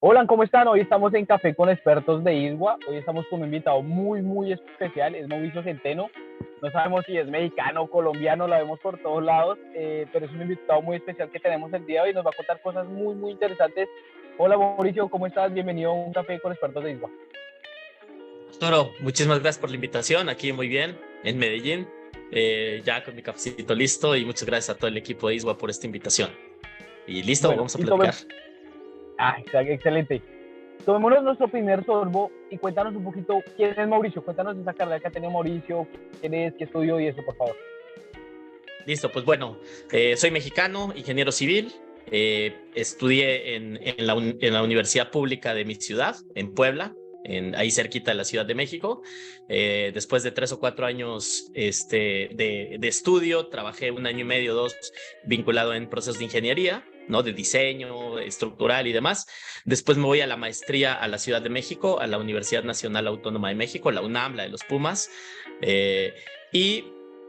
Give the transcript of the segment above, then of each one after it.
Hola, ¿cómo están? Hoy estamos en Café con Expertos de ISWA. Hoy estamos con un invitado muy especial, es Mauricio Centeno. No sabemos si es mexicano o colombiano, lo vemos por todos lados, pero es un invitado muy especial que tenemos el día de hoy y nos va a contar cosas muy interesantes. Hola, Mauricio, ¿cómo estás? Bienvenido a un Café con Expertos de ISWA. Toro, muchísimas gracias por la invitación. Aquí muy bien, en Medellín, ya con mi cafecito listo y muchas gracias a todo el equipo de ISWA por esta invitación. Y listo, Bueno, vamos a platicar. excelente. Tomémonos nuestro primer sorbo y cuéntanos un poquito quién es Mauricio. Cuéntanos esa carrera que ha tenido Mauricio, quién es, qué estudió y eso, por favor. Listo, pues bueno, soy mexicano, ingeniero civil. Estudié en la Universidad Pública de mi ciudad, en Puebla, ahí cerquita de la Ciudad de México. Después de 3 o 4 años de estudio, trabajé un año y medio, dos, vinculado en procesos de ingeniería, ¿no? De diseño estructural y demás. Después me voy a la maestría a la Ciudad de México, a la Universidad Nacional Autónoma de México, la UNAM, la de los Pumas. Eh, y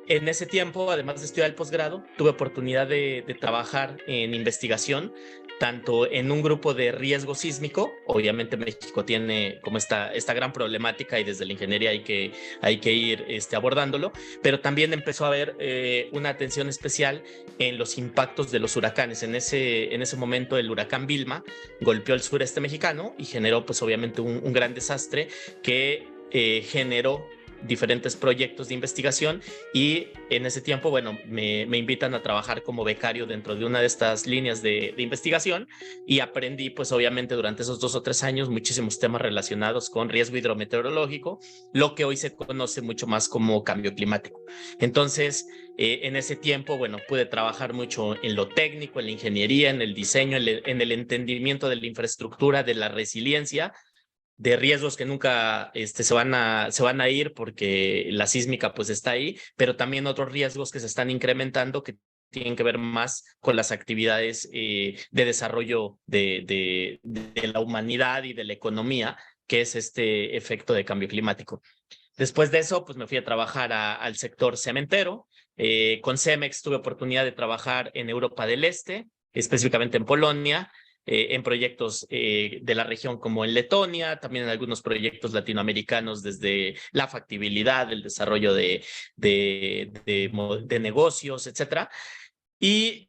en ese tiempo, además de estudiar el posgrado, tuve oportunidad de trabajar en investigación, tanto en un grupo de riesgo sísmico. Obviamente México tiene como esta gran problemática y desde la ingeniería hay que ir abordándolo, pero también empezó a haber una atención especial en los impactos de los huracanes. En ese momento el huracán Vilma golpeó el sureste mexicano y generó pues obviamente un gran desastre que generó diferentes proyectos de investigación y en ese tiempo, bueno, me invitan a trabajar como becario dentro de una de estas líneas de investigación y aprendí, pues obviamente durante esos 2 o 3 años, muchísimos temas relacionados con riesgo hidrometeorológico, lo que hoy se conoce mucho más como cambio climático. Entonces, en ese tiempo, bueno, pude trabajar mucho en lo técnico, en la ingeniería, en el diseño, en el entendimiento de la infraestructura, de la resiliencia, de riesgos que nunca se van a ir porque la sísmica pues está ahí, pero también otros riesgos que se están incrementando que tienen que ver más con las actividades de desarrollo de la humanidad y de la economía, que es este efecto de cambio climático. Después de eso, pues me fui a trabajar al sector cementero. Con Cemex tuve oportunidad de trabajar en Europa del Este, específicamente en Polonia, en proyectos de la región como en Letonia, también en algunos proyectos latinoamericanos desde la factibilidad, el desarrollo de negocios, etcétera. Y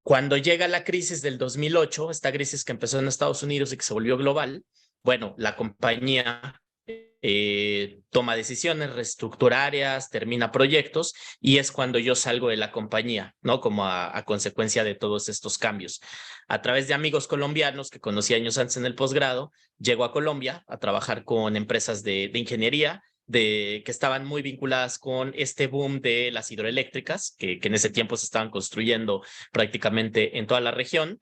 cuando llega la crisis del 2008, esta crisis que empezó en Estados Unidos y que se volvió global, bueno, la compañía toma decisiones, reestructura áreas, termina proyectos y es cuando yo salgo de la compañía, ¿no? Como a consecuencia de todos estos cambios. A través de amigos colombianos que conocí años antes en el posgrado, llego a Colombia a trabajar con empresas de ingeniería que estaban muy vinculadas con este boom de las hidroeléctricas, que en ese tiempo se estaban construyendo prácticamente en toda la región.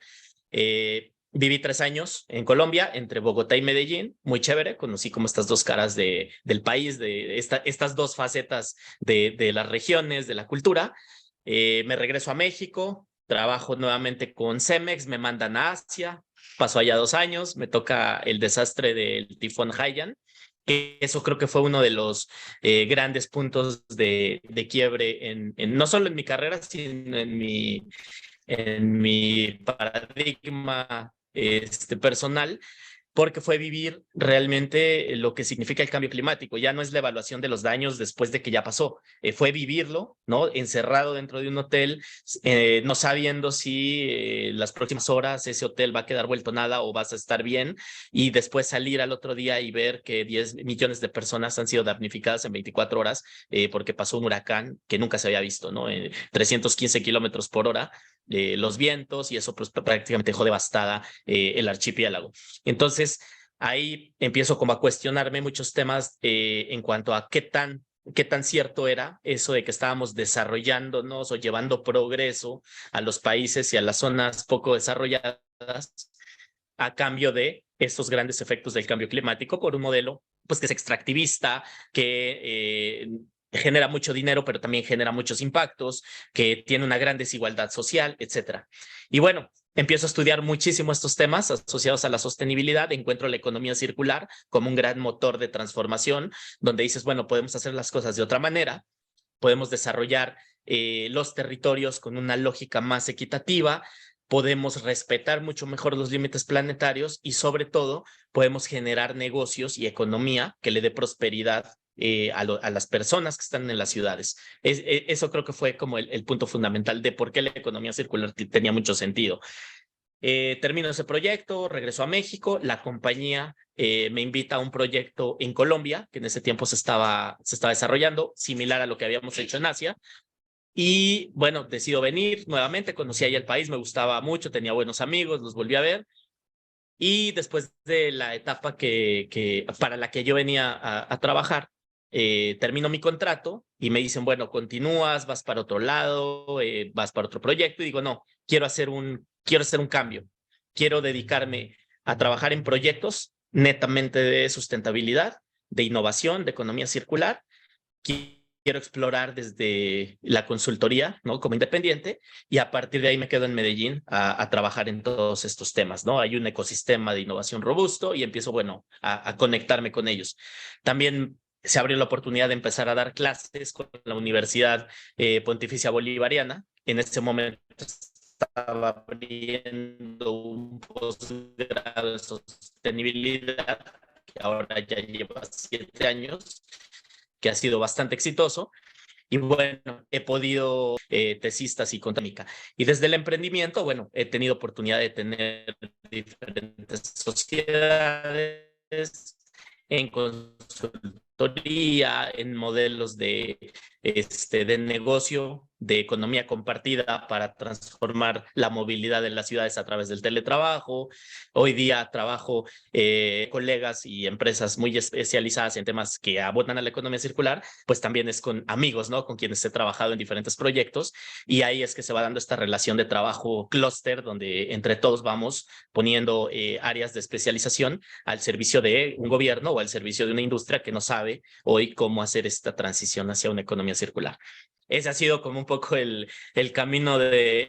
Viví 3 años en Colombia, entre Bogotá y Medellín, muy chévere, conocí como estas dos caras del país, estas dos facetas de las regiones, de la cultura. Me regreso a México, trabajo nuevamente con Cemex, me mandan a Asia, paso allá 2 años, me toca el desastre del tifón Haiyan, que eso creo que fue uno de los grandes puntos de quiebre no solo en mi carrera, sino en mi paradigma personal, porque fue vivir realmente lo que significa el cambio climático. Ya no es la evaluación de los daños después de que ya pasó, fue vivirlo, ¿no? Encerrado dentro de un hotel, no sabiendo si las próximas horas ese hotel va a quedar vuelto nada o vas a estar bien, y después salir al otro día y ver que 10 millones de personas han sido damnificadas en 24 horas porque pasó un huracán que nunca se había visto, ¿no? 315 kilómetros por hora. Los vientos y eso pues prácticamente dejó devastada el archipiélago. Entonces, ahí empiezo como a cuestionarme muchos temas en cuanto a qué tan cierto era eso de que estábamos desarrollándonos o llevando progreso a los países y a las zonas poco desarrolladas a cambio de estos grandes efectos del cambio climático por un modelo pues que es extractivista, que genera mucho dinero, pero también genera muchos impactos, que tiene una gran desigualdad social, etcétera. Y bueno, empiezo a estudiar muchísimo estos temas asociados a la sostenibilidad, encuentro la economía circular como un gran motor de transformación, donde dices, bueno, podemos hacer las cosas de otra manera, podemos desarrollar los territorios con una lógica más equitativa, podemos respetar mucho mejor los límites planetarios y sobre todo podemos generar negocios y economía que le dé prosperidad a las personas que están en las ciudades. Eso creo que fue como el punto fundamental de por qué la economía circular tenía mucho sentido. Termino ese proyecto, regreso a México, la compañía me invita a un proyecto en Colombia, que en ese tiempo se estaba desarrollando, similar a lo que habíamos hecho en Asia. Y bueno, decido venir nuevamente, conocí ahí el país, me gustaba mucho, tenía buenos amigos, los volví a ver. Y después de la etapa para la que yo venía a trabajar, termino mi contrato y me dicen, bueno, continúas, vas para otro lado, vas para otro proyecto. Y digo, no, quiero hacer un cambio. Quiero dedicarme a trabajar en proyectos netamente de sustentabilidad, de innovación, de economía circular. Quiero explorar desde la consultoría, ¿no? Como independiente, y a partir de ahí me quedo en Medellín a trabajar en todos estos temas, ¿no? Hay un ecosistema de innovación robusto y empiezo, bueno, a conectarme con ellos. También se abrió la oportunidad de empezar a dar clases con la Universidad Pontificia Bolivariana. En ese momento estaba abriendo un posgrado de sostenibilidad que ahora ya lleva 7 años, que ha sido bastante exitoso. Y bueno, he podido tesistas y contámica. Y desde el emprendimiento, bueno, he tenido oportunidad de tener diferentes sociedades en consultoría, en modelos de negocio, de economía compartida para transformar la movilidad de las ciudades a través del teletrabajo. Hoy día trabajo colegas y empresas muy especializadas en temas que abonan a la economía circular, pues también es con amigos, ¿no? Con quienes he trabajado en diferentes proyectos y ahí es que se va dando esta relación de trabajo clúster donde entre todos vamos poniendo áreas de especialización al servicio de un gobierno o al servicio de una industria que no sabe hoy cómo hacer esta transición hacia una economía circular. Ese ha sido como un poco el camino de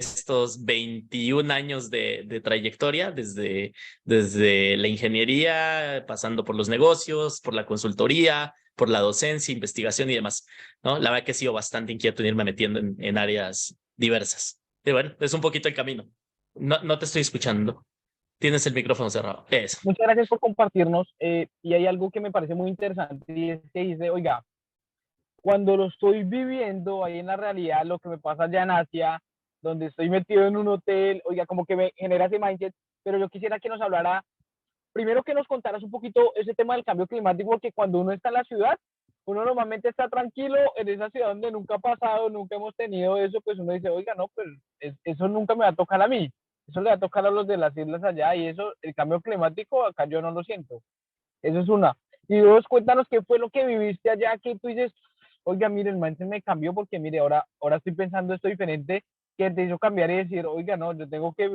estos 21 años de trayectoria, desde la ingeniería, pasando por los negocios, por la consultoría, por la docencia, investigación y demás, ¿no? La verdad que he sido bastante inquieto en irme metiendo en áreas diversas. Y bueno, es un poquito el camino. No te estoy escuchando. Tienes el micrófono cerrado. Eso. Muchas gracias por compartirnos. Y hay algo que me parece muy interesante y es que dice, oiga, cuando lo estoy viviendo ahí en la realidad, lo que me pasa allá en Asia, donde estoy metido en un hotel, oiga, como que me genera ese mindset, pero yo quisiera que nos hablara, primero que nos contaras un poquito ese tema del cambio climático, porque cuando uno está en la ciudad, uno normalmente está tranquilo en esa ciudad donde nunca ha pasado, nunca hemos tenido eso, pues uno dice, oiga, no, pues eso nunca me va a tocar a mí, eso le va a tocar a los de las islas allá, y eso, el cambio climático acá yo no lo siento. Eso es una. Y dos, cuéntanos qué fue lo que viviste allá, que tú dices, oiga, mire, el mindset me cambió porque, mire, ahora estoy pensando esto diferente, que te hizo cambiar y decir, oiga, no, yo tengo que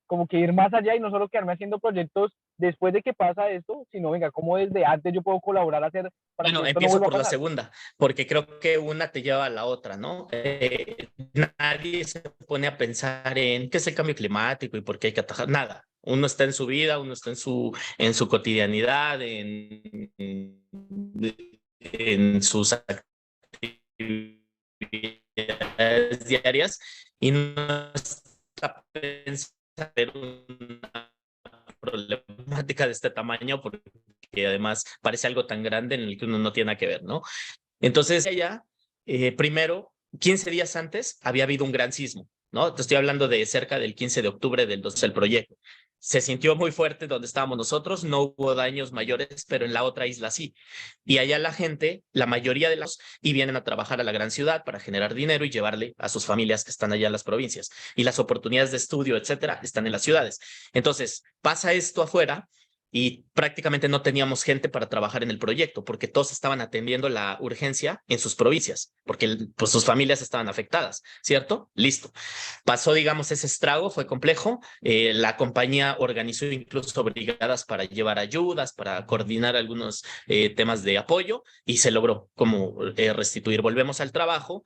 como que ir más allá y no solo quedarme haciendo proyectos después de que pasa esto, sino, venga, cómo desde antes yo puedo colaborar a hacer para Bueno, que esto no empiezo vuelva a por la pasar. segunda, porque creo que una te lleva a la otra, ¿no? Nadie se pone a pensar en qué es el cambio climático y por qué hay que atajar. Nada. Uno está en su vida, uno está en su cotidianidad, en sus actividades diarias y no está pensando en una problemática de este tamaño porque además parece algo tan grande en el que uno no tiene nada que ver, ¿no? Entonces, ella, primero, 15 días antes, había habido un gran sismo, ¿no? Te estoy hablando de cerca del 15 de octubre del proyecto. Se sintió muy fuerte donde estábamos nosotros, no hubo daños mayores, pero en la otra isla sí. Y allá la gente, la mayoría de las, y vienen a trabajar a la gran ciudad para generar dinero y llevarle a sus familias que están allá en las provincias. Y las oportunidades de estudio, etcétera, están en las ciudades. Entonces, pasa esto afuera y prácticamente no teníamos gente para trabajar en el proyecto porque todos estaban atendiendo la urgencia en sus provincias, porque pues sus familias estaban afectadas, ¿cierto? Listo. Pasó, digamos, ese estrago, fue complejo. La compañía organizó incluso brigadas para llevar ayudas, para coordinar algunos temas de apoyo y se logró como restituir. Volvemos al trabajo.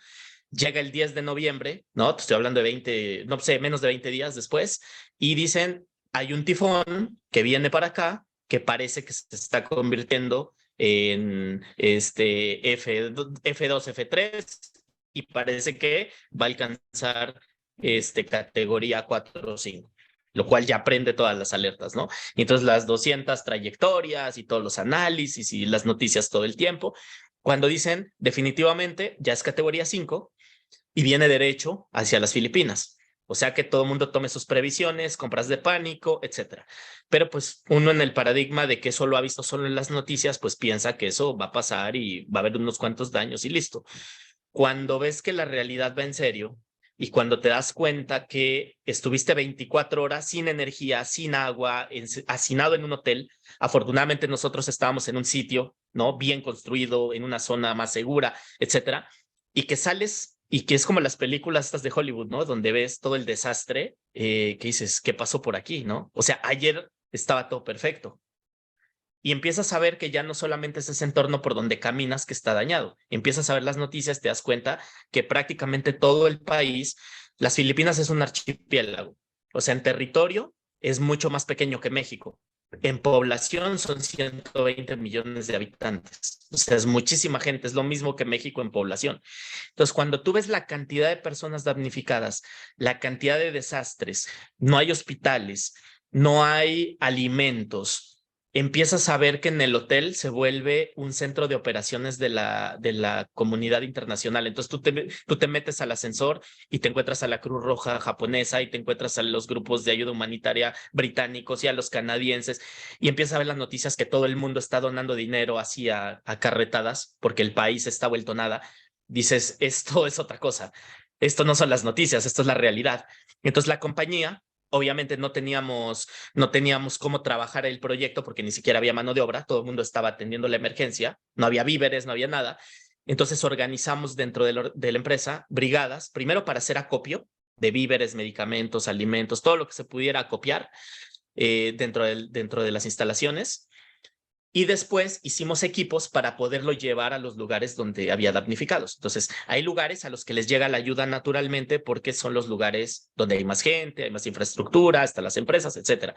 Llega el 10 de noviembre, ¿no? Te estoy hablando de 20, no sé, menos de 20 días después, y dicen, hay un tifón que viene para acá, que parece que se está convirtiendo en F2, F3, y parece que va a alcanzar categoría 4 o 5, lo cual ya prende todas las alertas, ¿no? Y entonces las 200 trayectorias y todos los análisis y las noticias todo el tiempo, cuando dicen definitivamente ya es categoría 5 y viene derecho hacia las Filipinas. O sea que todo el mundo tome sus previsiones, compras de pánico, etcétera. Pero pues uno en el paradigma de que eso lo ha visto solo en las noticias, pues piensa que eso va a pasar y va a haber unos cuantos daños y listo. Cuando ves que la realidad va en serio y cuando te das cuenta que estuviste 24 horas sin energía, sin agua, hacinado en un hotel, afortunadamente nosotros estábamos en un sitio, ¿no? Bien construido, en una zona más segura, etcétera, y que sales y que es como las películas estas de Hollywood, ¿no? Donde ves todo el desastre, que dices, ¿qué pasó por aquí, no? O sea, ayer estaba todo perfecto. Y empiezas a ver que ya no solamente es ese entorno por donde caminas que está dañado. Empiezas a ver las noticias, te das cuenta que prácticamente todo el país, las Filipinas es un archipiélago. O sea, en territorio es mucho más pequeño que México. En población son 120 millones de habitantes. O sea, es muchísima gente, es lo mismo que México en población. Entonces, cuando tú ves la cantidad de personas damnificadas, la cantidad de desastres, no hay hospitales, no hay alimentos, empiezas a ver que en el hotel se vuelve un centro de operaciones de la comunidad internacional. Entonces tú te metes al ascensor y te encuentras a la Cruz Roja japonesa y te encuentras a los grupos de ayuda humanitaria británicos y a los canadienses y empiezas a ver las noticias que todo el mundo está donando dinero así a carretadas porque el país está vuelto nada. Dices, esto es otra cosa. Esto no son las noticias, esto es la realidad. Entonces la compañía obviamente no teníamos cómo trabajar el proyecto porque ni siquiera había mano de obra, todo el mundo estaba atendiendo la emergencia, no había víveres, no había nada. Entonces organizamos dentro de la empresa brigadas, primero para hacer acopio de víveres, medicamentos, alimentos, todo lo que se pudiera acopiar dentro de las instalaciones. Y después hicimos equipos para poderlo llevar a los lugares donde había damnificados. Entonces, hay lugares a los que les llega la ayuda naturalmente porque son los lugares donde hay más gente, hay más infraestructura, están las empresas, etcétera.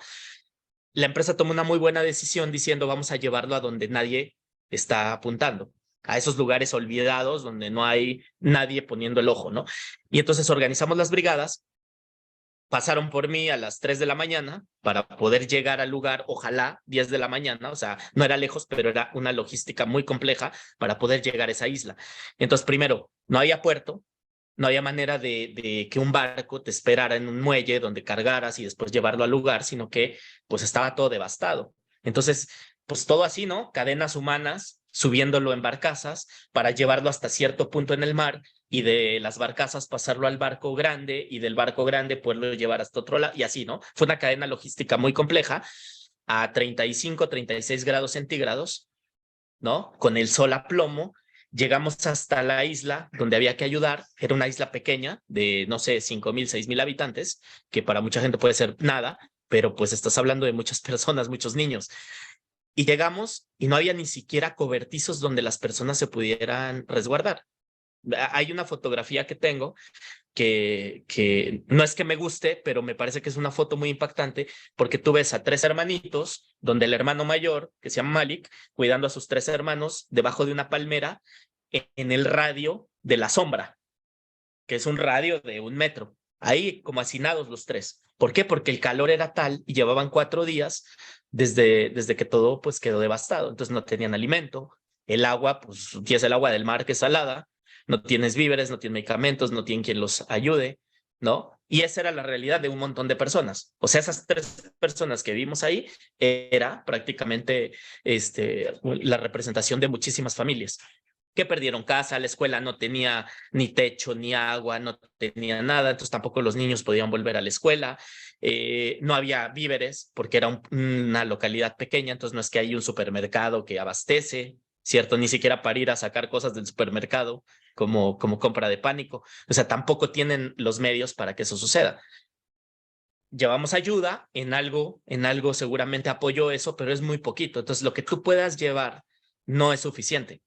La empresa tomó una muy buena decisión diciendo vamos a llevarlo a donde nadie está apuntando, a esos lugares olvidados donde no hay nadie poniendo el ojo, ¿no? Y entonces organizamos las brigadas. Pasaron por mí a las 3 de la mañana para poder llegar al lugar, ojalá 10 de la mañana, o sea, no era lejos, pero era una logística muy compleja para poder llegar a esa isla. Entonces, primero, no había puerto, no había manera de que un barco te esperara en un muelle donde cargaras y después llevarlo al lugar, sino que pues estaba todo devastado. Entonces, pues todo así, ¿no? Cadenas humanas subiéndolo en barcazas para llevarlo hasta cierto punto en el mar y de las barcazas pasarlo al barco grande y del barco grande poderlo llevar hasta otro lado y así, ¿no? Fue una cadena logística muy compleja a 35, 36 grados centígrados, ¿no? Con el sol a plomo. Llegamos hasta la isla donde había que ayudar. Era una isla pequeña de, no sé, 5,000, 6,000 habitantes, que para mucha gente puede ser nada, pero pues estás hablando de muchas personas, muchos niños. Y llegamos y no había ni siquiera cobertizos donde las personas se pudieran resguardar. Hay una fotografía que tengo que no es que me guste, pero me parece que es una foto muy impactante porque tú ves a tres hermanitos, donde el hermano mayor, que se llama Malik, cuidando a sus tres hermanos debajo de una palmera en el radio de la sombra, que es un radio de 1 metro. Ahí como hacinados los tres. ¿Por qué? Porque el calor era tal y llevaban 4 días desde que todo pues quedó devastado. Entonces no tenían alimento. El agua, pues tienes el agua del mar que es salada, no tienes víveres, no tienes medicamentos, no tienen quien los ayude, ¿no? Y esa era la realidad de un montón de personas. O sea, esas tres personas que vimos ahí era prácticamente la representación de muchísimas familias que perdieron casa, la escuela no tenía ni techo, ni agua, no tenía nada, entonces tampoco los niños podían volver a la escuela, no había víveres porque era una localidad pequeña, entonces no es que hay un supermercado que abastece, ¿cierto? Ni siquiera para ir a sacar cosas del supermercado como compra de pánico, o sea, tampoco tienen los medios para que eso suceda. Llevamos ayuda en algo seguramente apoyó eso, pero es muy poquito, entonces lo que tú puedas llevar no es suficiente.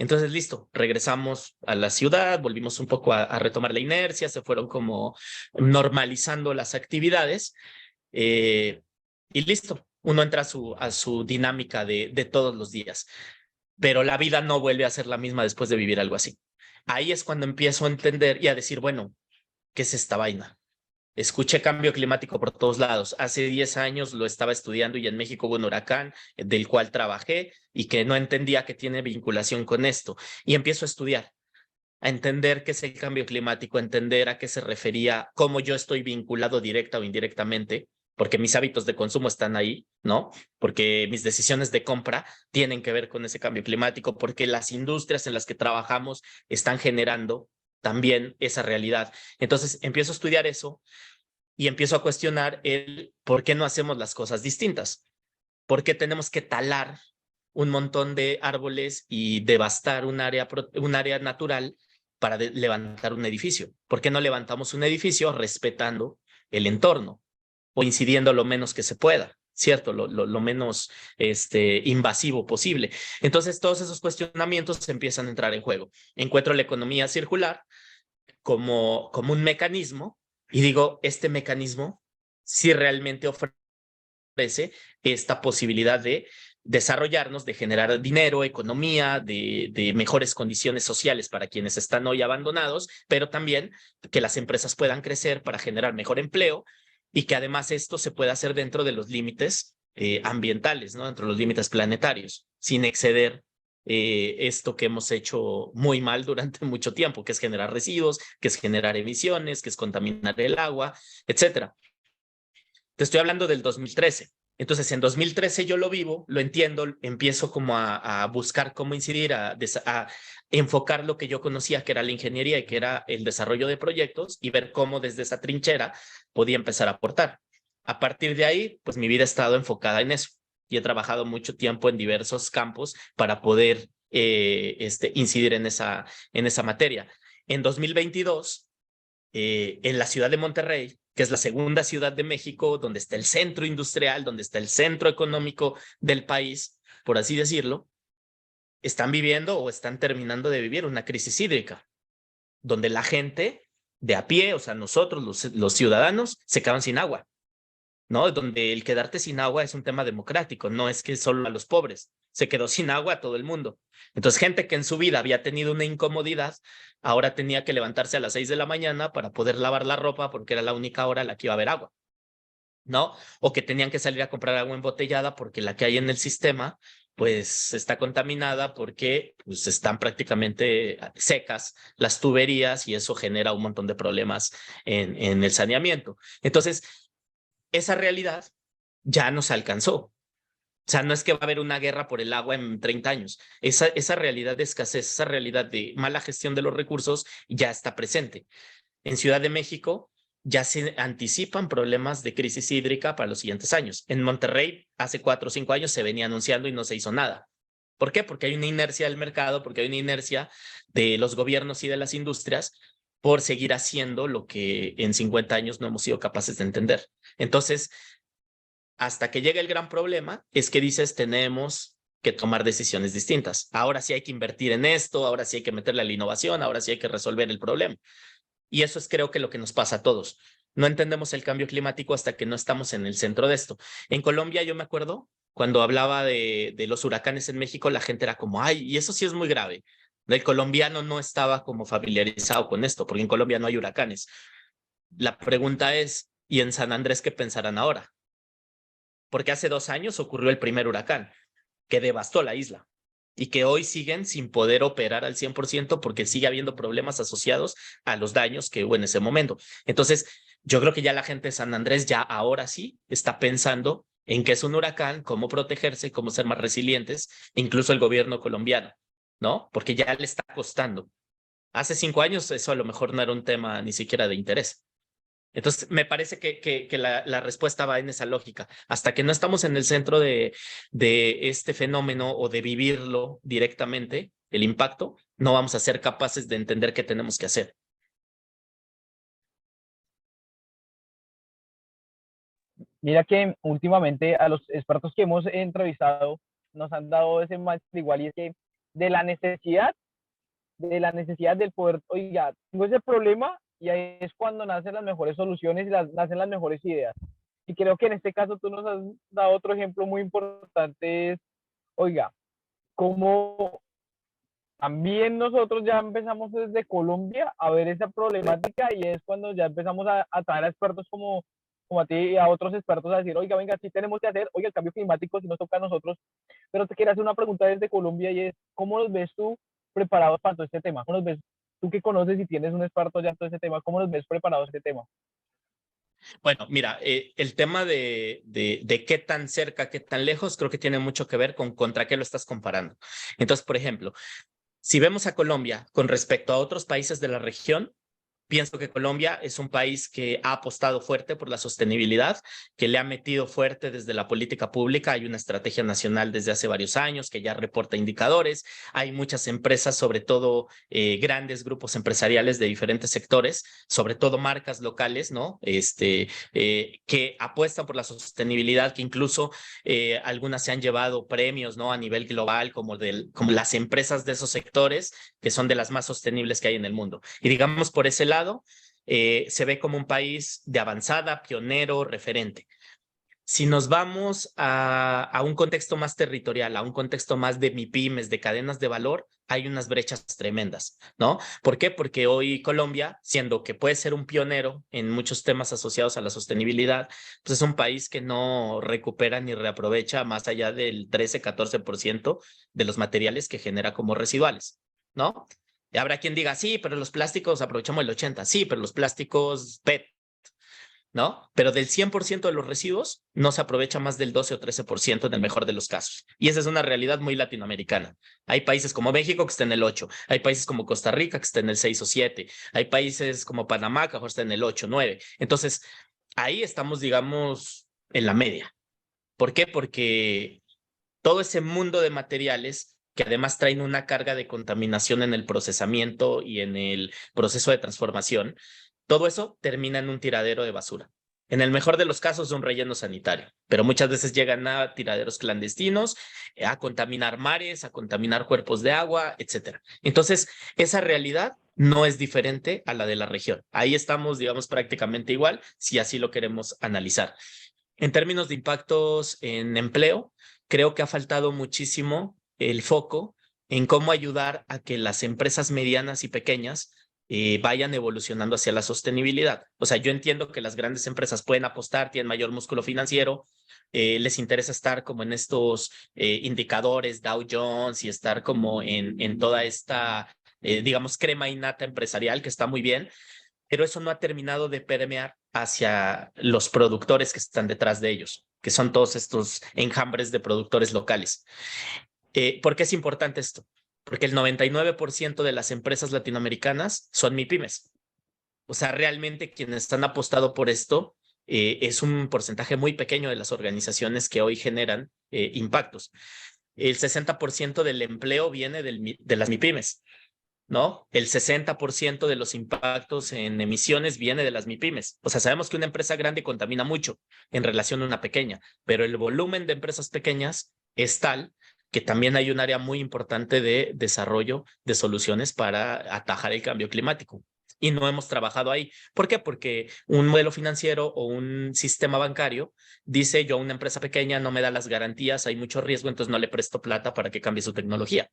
Entonces, listo, regresamos a la ciudad, volvimos un poco a retomar la inercia, se fueron como normalizando las actividades y listo, uno entra a su dinámica de todos los días, pero la vida no vuelve a ser la misma después de vivir algo así. Ahí es cuando empiezo a entender y a decir, bueno, ¿qué es esta vaina? Escuché cambio climático por todos lados. Hace 10 años lo estaba estudiando y en México hubo un huracán del cual trabajé y que no entendía que tiene vinculación con esto. Y empiezo a estudiar, a entender qué es el cambio climático, a entender a qué se refería, cómo yo estoy vinculado directa o indirectamente, porque mis hábitos de consumo están ahí, ¿no? Porque mis decisiones de compra tienen que ver con ese cambio climático, porque las industrias en las que trabajamos están generando también esa realidad. Entonces empiezo a estudiar eso y empiezo a cuestionar el por qué no hacemos las cosas distintas, por qué tenemos que talar un montón de árboles y devastar un área natural para levantar un edificio. ¿Por qué no levantamos un edificio respetando el entorno o incidiendo lo menos que se pueda? ¿Cierto? Lo menos invasivo posible. Entonces, todos esos cuestionamientos empiezan a entrar en juego. Encuentro la economía circular como un mecanismo y digo, este mecanismo sí realmente ofrece esta posibilidad de desarrollarnos, de generar dinero, economía, de mejores condiciones sociales para quienes están hoy abandonados, pero también que las empresas puedan crecer para generar mejor empleo y que además esto se pueda hacer dentro de los límites ambientales, ¿no? Dentro de los límites planetarios, sin exceder esto que hemos hecho muy mal durante mucho tiempo, que es generar residuos, que es generar emisiones, que es contaminar el agua, etcétera. Te estoy hablando del 2013. Entonces, en 2013 yo lo vivo, lo entiendo, empiezo como a buscar cómo incidir, a enfocar lo que yo conocía, que era la ingeniería y que era el desarrollo de proyectos y ver cómo desde esa trinchera podía empezar a aportar. A partir de ahí, pues mi vida ha estado enfocada en eso y he trabajado mucho tiempo en diversos campos para poder incidir en esa materia. En 2022 en la ciudad de Monterrey, que es la segunda ciudad de México, donde está el centro industrial, donde está el centro económico del país, por así decirlo, están viviendo o están terminando de vivir una crisis hídrica, donde la gente de a pie, o sea, nosotros, los ciudadanos, se quedan sin agua. ¿No? Donde el quedarte sin agua es un tema democrático, no es que solo a los pobres, se quedó sin agua a todo el mundo. Entonces, gente que en su vida había tenido una incomodidad, ahora tenía que levantarse a las 6 de la mañana para poder lavar la ropa porque era la única hora en la que iba a haber agua, ¿no? O que tenían que salir a comprar agua embotellada porque la que hay en el sistema pues está contaminada porque pues están prácticamente secas las tuberías y eso genera un montón de problemas en el saneamiento. Entonces, esa realidad ya nos alcanzó. O sea, no es que va a haber una guerra por el agua en 30 años. Esa realidad de escasez, esa realidad de mala gestión de los recursos ya está presente. En Ciudad de México ya se anticipan problemas de crisis hídrica para los siguientes años. En Monterrey, hace 4 o 5 años se venía anunciando y no se hizo nada. ¿Por qué? Porque hay una inercia del mercado, porque hay una inercia de los gobiernos y de las industrias por seguir haciendo lo que en 50 años no hemos sido capaces de entender. Entonces, hasta que llega el gran problema, es que dices, tenemos que tomar decisiones distintas. Ahora sí hay que invertir en esto, ahora sí hay que meterle a la innovación, ahora sí hay que resolver el problema. Y eso es creo que lo que nos pasa a todos. No entendemos el cambio climático hasta que no estamos en el centro de esto. En Colombia yo me acuerdo, cuando hablaba de los huracanes en México, la gente era como, ay, y eso sí es muy grave. El colombiano no estaba como familiarizado con esto, porque en Colombia no hay huracanes. La pregunta es, ¿y en San Andrés qué pensarán ahora? Porque hace 2 años ocurrió el primer huracán que devastó la isla y que hoy siguen sin poder operar al 100% porque sigue habiendo problemas asociados a los daños que hubo en ese momento. Entonces, yo creo que ya la gente de San Andrés ya ahora sí está pensando en qué es un huracán, cómo protegerse, cómo ser más resilientes, incluso el gobierno colombiano, ¿no? Porque ya le está costando. Hace 5 años eso a lo mejor no era un tema ni siquiera de interés. Entonces, me parece que la respuesta va en esa lógica. Hasta que no estamos en el centro de este fenómeno o de vivirlo directamente, el impacto, no vamos a ser capaces de entender qué tenemos que hacer. Mira que últimamente a los expertos que hemos entrevistado nos han dado ese más igual y es que de la necesidad, de la necesidad del poder, oiga, tengo ese problema y ahí es cuando nacen las mejores soluciones y nacen las mejores ideas. Y creo que en este caso tú nos has dado otro ejemplo muy importante, es, oiga, cómo También nosotros ya empezamos desde Colombia a ver esa problemática y es cuando ya empezamos a traer a expertos como a ti y a otros expertos a decir, oiga, venga, sí tenemos que hacer, oiga, el cambio climático sí nos toca a nosotros, pero te quería hacer una pregunta desde Colombia y es, ¿cómo nos ves tú preparados para todo este tema? ¿Cómo nos ves tú que conoces y tienes un experto ya en todo este tema? ¿Cómo nos ves preparados a este tema? Bueno, mira, el tema de qué tan cerca, qué tan lejos, creo que tiene mucho que ver con contra qué lo estás comparando. Entonces, por ejemplo, si vemos a Colombia con respecto a otros países de la región, pienso que Colombia es un país que ha apostado fuerte por la sostenibilidad, que le ha metido fuerte desde la política pública. Hay una estrategia nacional desde hace varios años que ya reporta indicadores. Hay muchas empresas, sobre todo grandes grupos empresariales de diferentes sectores, sobre todo marcas locales, ¿no? Que apuestan por la sostenibilidad, que incluso algunas se han llevado premios, ¿no? A nivel global, como las empresas de esos sectores, que son de las más sostenibles que hay en el mundo. Y digamos, por ese lado, se ve como un país de avanzada, pionero, referente. Si nos vamos a un contexto más territorial, a un contexto más de MIPIMES, de cadenas de valor, hay unas brechas tremendas, ¿no? ¿Por qué? Porque hoy Colombia, siendo que puede ser un pionero en muchos temas asociados a la sostenibilidad, pues es un país que no recupera ni reaprovecha más allá del 13-14% de los materiales que genera como residuales, ¿no? Y habrá quien diga, sí, pero los plásticos aprovechamos el 80%, sí, pero los plásticos PET, ¿no? Pero del 100% de los residuos no se aprovecha más del 12 o 13% en el mejor de los casos. Y esa es una realidad muy latinoamericana. Hay países como México que está en el 8, hay países como Costa Rica que está en el 6 o 7, hay países como Panamá que está en el 8, 9. Entonces, ahí estamos, digamos, en la media. ¿Por qué? Porque todo ese mundo de materiales que además traen una carga de contaminación en el procesamiento y en el proceso de transformación, todo eso termina en un tiradero de basura. En el mejor de los casos, un relleno sanitario, pero muchas veces llegan a tiraderos clandestinos, a contaminar mares, a contaminar cuerpos de agua, etcétera. Entonces, esa realidad no es diferente a la de la región. Ahí estamos, digamos, prácticamente igual, si así lo queremos analizar. En términos de impactos en empleo, creo que ha faltado muchísimo el foco en cómo ayudar a que las empresas medianas y pequeñas vayan evolucionando hacia la sostenibilidad. O sea, yo entiendo que las grandes empresas pueden apostar, tienen mayor músculo financiero, les interesa estar como en estos indicadores Dow Jones y estar como en toda esta, digamos, crema innata empresarial que está muy bien, pero eso no ha terminado de permear hacia los productores que están detrás de ellos, que son todos estos enjambres de productores locales. ¿Por qué es importante esto? Porque el 99% de las empresas latinoamericanas son MIPIMES. O sea, realmente quienes han apostado por esto es un porcentaje muy pequeño de las organizaciones que hoy generan impactos. El 60% del empleo viene de las MIPIMES, ¿no? El 60% de los impactos en emisiones viene de las MIPIMES. O sea, sabemos que una empresa grande contamina mucho en relación a una pequeña, pero el volumen de empresas pequeñas es tal que también hay un área muy importante de desarrollo de soluciones para atajar el cambio climático. Y no hemos trabajado ahí. ¿Por qué? Porque un modelo financiero o un sistema bancario dice, yo a una empresa pequeña no me da las garantías, hay mucho riesgo, entonces no le presto plata para que cambie su tecnología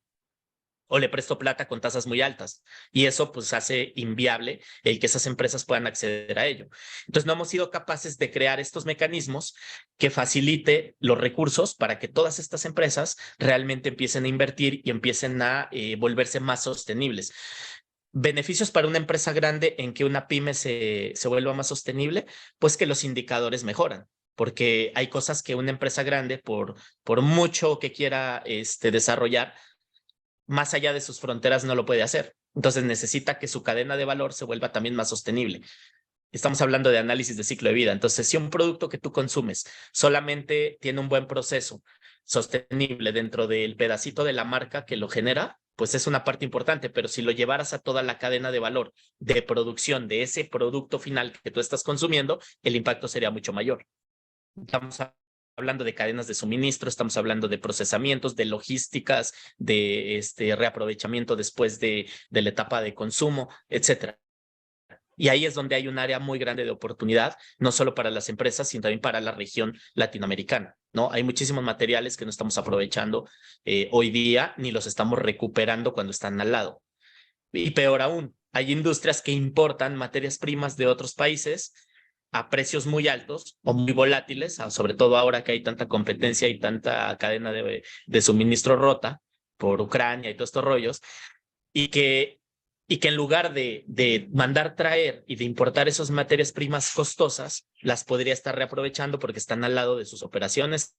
o le presto plata con tasas muy altas. Y eso pues hace inviable el que esas empresas puedan acceder a ello. Entonces no hemos sido capaces de crear estos mecanismos que facilite los recursos para que todas estas empresas realmente empiecen a invertir y empiecen a volverse más sostenibles. Beneficios para una empresa grande en que una pyme se vuelva más sostenible, pues que los indicadores mejoran. Porque hay cosas que una empresa grande, por mucho que quiera desarrollar, más allá de sus fronteras no lo puede hacer. Entonces necesita que su cadena de valor se vuelva también más sostenible. Estamos hablando de análisis de ciclo de vida. Entonces, si un producto que tú consumes solamente tiene un buen proceso sostenible dentro del pedacito de la marca que lo genera, pues es una parte importante, pero si lo llevaras a toda la cadena de valor de producción de ese producto final que tú estás consumiendo, el impacto sería mucho mayor. Estamos hablando de cadenas de suministro, estamos hablando de procesamientos, de logísticas, de reaprovechamiento después de la etapa de consumo, etcétera. Y ahí es donde hay un área muy grande de oportunidad, no solo para las empresas, sino también para la región latinoamericana, ¿no? Hay muchísimos materiales que no estamos aprovechando hoy día, ni los estamos recuperando cuando están al lado. Y peor aún, hay industrias que importan materias primas de otros países a precios muy altos o muy volátiles, sobre todo ahora que hay tanta competencia y tanta cadena de suministro rota por Ucrania y todos estos rollos, y que en lugar de mandar traer y de importar esas materias primas costosas, las podría estar reaprovechando porque están al lado de sus operaciones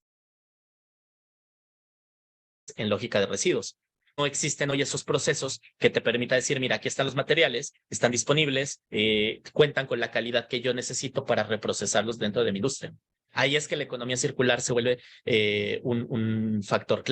en lógica de residuos. No existen hoy esos procesos que te permita decir, mira, aquí están los materiales, están disponibles, cuentan con la calidad que yo necesito para reprocesarlos dentro de mi industria. Ahí es que la economía circular se vuelve un factor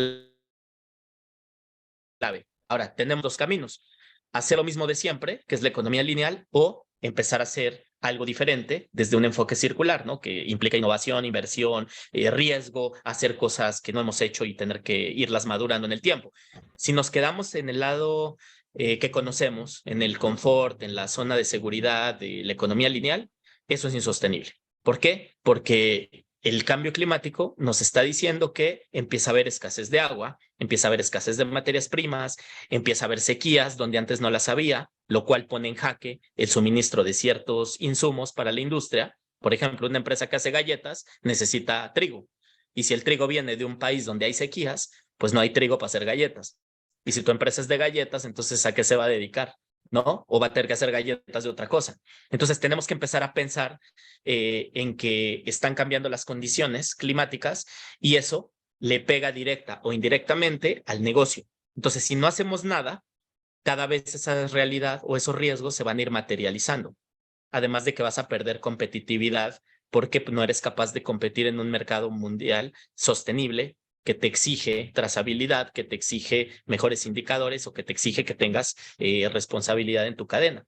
clave. Ahora, tenemos dos caminos. Hacer lo mismo de siempre, que es la economía lineal, o empezar a hacer algo diferente desde un enfoque circular, ¿no? Que implica innovación, inversión, riesgo, hacer cosas que no hemos hecho y tener que irlas madurando en el tiempo. Si nos quedamos en el lado que conocemos, en el confort, en la zona de seguridad de la economía lineal, eso es insostenible. ¿Por qué? Porque el cambio climático nos está diciendo que empieza a haber escasez de agua, empieza a haber escasez de materias primas, empieza a haber sequías donde antes no las había, lo cual pone en jaque el suministro de ciertos insumos para la industria. Por ejemplo, una empresa que hace galletas necesita trigo. Y si el trigo viene de un país donde hay sequías, pues no hay trigo para hacer galletas. Y si tu empresa es de galletas, entonces ¿a qué se va a dedicar? ¿No? O va a tener que hacer galletas de otra cosa. Entonces tenemos que empezar a pensar en que están cambiando las condiciones climáticas y eso le pega directa o indirectamente al negocio. Entonces, si no hacemos nada, cada vez esa realidad o esos riesgos se van a ir materializando. Además de que vas a perder competitividad porque no eres capaz de competir en un mercado mundial sostenible que te exige trazabilidad, que te exige mejores indicadores o que te exige que tengas responsabilidad en tu cadena.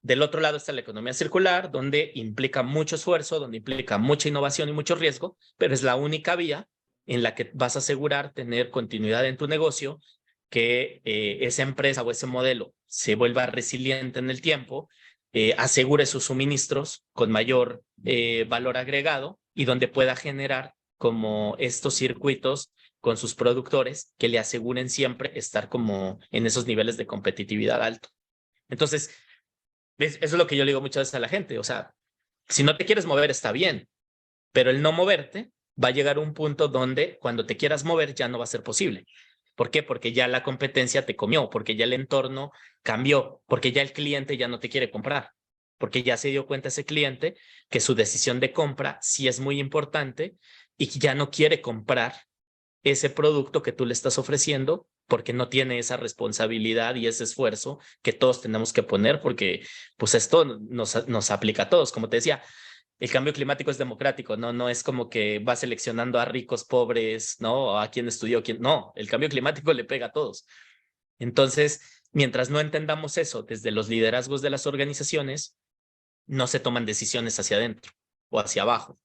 Del otro lado está la economía circular, donde implica mucho esfuerzo, donde implica mucha innovación y mucho riesgo, pero es la única vía en la que vas a asegurar tener continuidad en tu negocio, que esa empresa o ese modelo se vuelva resiliente en el tiempo, asegure sus suministros con mayor valor agregado y donde pueda generar como estos circuitos con sus productores que le aseguren siempre estar como en esos niveles de competitividad alto. Entonces, eso es lo que yo le digo muchas veces a la gente. O sea, si no te quieres mover está bien, pero el no moverte va a llegar a un punto donde cuando te quieras mover ya no va a ser posible. ¿Por qué? Porque ya la competencia te comió, porque ya el entorno cambió, porque ya el cliente ya no te quiere comprar, porque ya se dio cuenta ese cliente que su decisión de compra sí es muy importante y que ya no quiere comprar ese producto que tú le estás ofreciendo porque no tiene esa responsabilidad y ese esfuerzo que todos tenemos que poner porque pues esto nos aplica a todos. Como te decía, el cambio climático es democrático, no es como que va seleccionando a ricos, pobres, ¿no? A quién estudió, quién. No, el cambio climático le pega a todos. Entonces, mientras no entendamos eso desde los liderazgos de las organizaciones, no se toman decisiones hacia adentro o hacia abajo.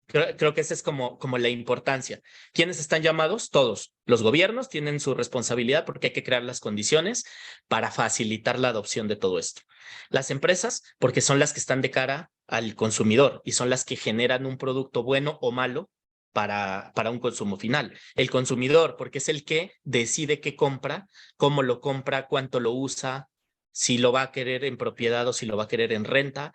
Creo que esa es como la importancia. ¿Quiénes están llamados? Todos. Los gobiernos tienen su responsabilidad porque hay que crear las condiciones para facilitar la adopción de todo esto. Las empresas, porque son las que están de cara al consumidor y son las que generan un producto bueno o malo para un consumo final. El consumidor, porque es el que decide qué compra, cómo lo compra, cuánto lo usa, si lo va a querer en propiedad o si lo va a querer en renta.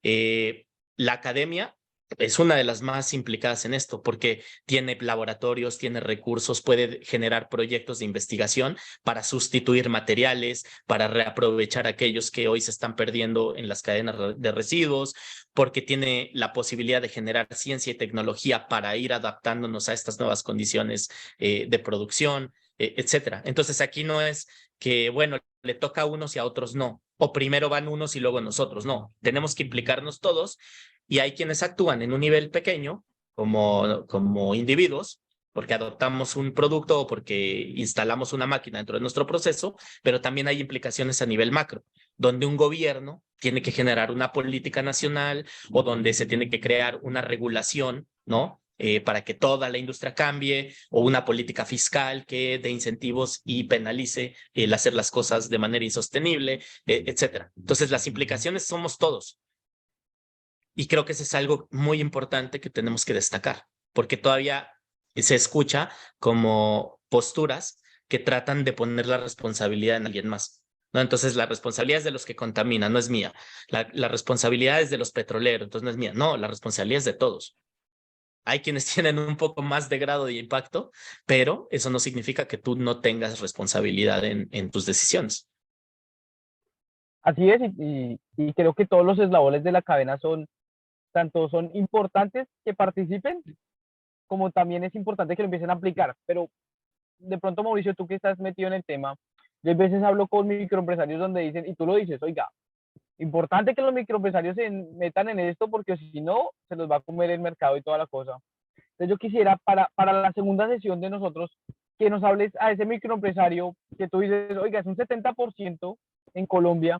La academia es una de las más implicadas en esto porque tiene laboratorios, tiene recursos, puede generar proyectos de investigación para sustituir materiales, para reaprovechar aquellos que hoy se están perdiendo en las cadenas de residuos, porque tiene la posibilidad de generar ciencia y tecnología para ir adaptándonos a estas nuevas condiciones de producción, etcétera. Entonces aquí no es que, bueno, le toca a unos y a otros no, o primero van unos y luego nosotros, no, tenemos que implicarnos todos. Y hay quienes actúan en un nivel pequeño como individuos, porque adoptamos un producto o porque instalamos una máquina dentro de nuestro proceso, pero también hay implicaciones a nivel macro, donde un gobierno tiene que generar una política nacional o donde se tiene que crear una regulación, ¿no? para que toda la industria cambie, o una política fiscal que dé incentivos y penalice el hacer las cosas de manera insostenible, etcétera. Entonces, las implicaciones somos todos. Y creo que eso es algo muy importante que tenemos que destacar, porque todavía se escucha como posturas que tratan de poner la responsabilidad en alguien más, ¿no? Entonces, la responsabilidad es de los que contaminan, no es mía. La responsabilidad es de los petroleros, entonces no es mía. No, la responsabilidad es de todos. Hay quienes tienen un poco más de grado de impacto, pero eso no significa que tú no tengas responsabilidad en tus decisiones. Así es, y creo que todos los eslabones de la cadena tanto son importantes que participen, como también es importante que lo empiecen a aplicar. Pero de pronto, Mauricio, tú que estás metido en el tema, yo a veces hablo con microempresarios donde dicen, y tú lo dices, oiga, importante que los microempresarios se metan en esto porque si no, se los va a comer el mercado y toda la cosa. Entonces yo quisiera para la segunda sesión de nosotros que nos hables a ese microempresario que tú dices, oiga, es un 70% en Colombia,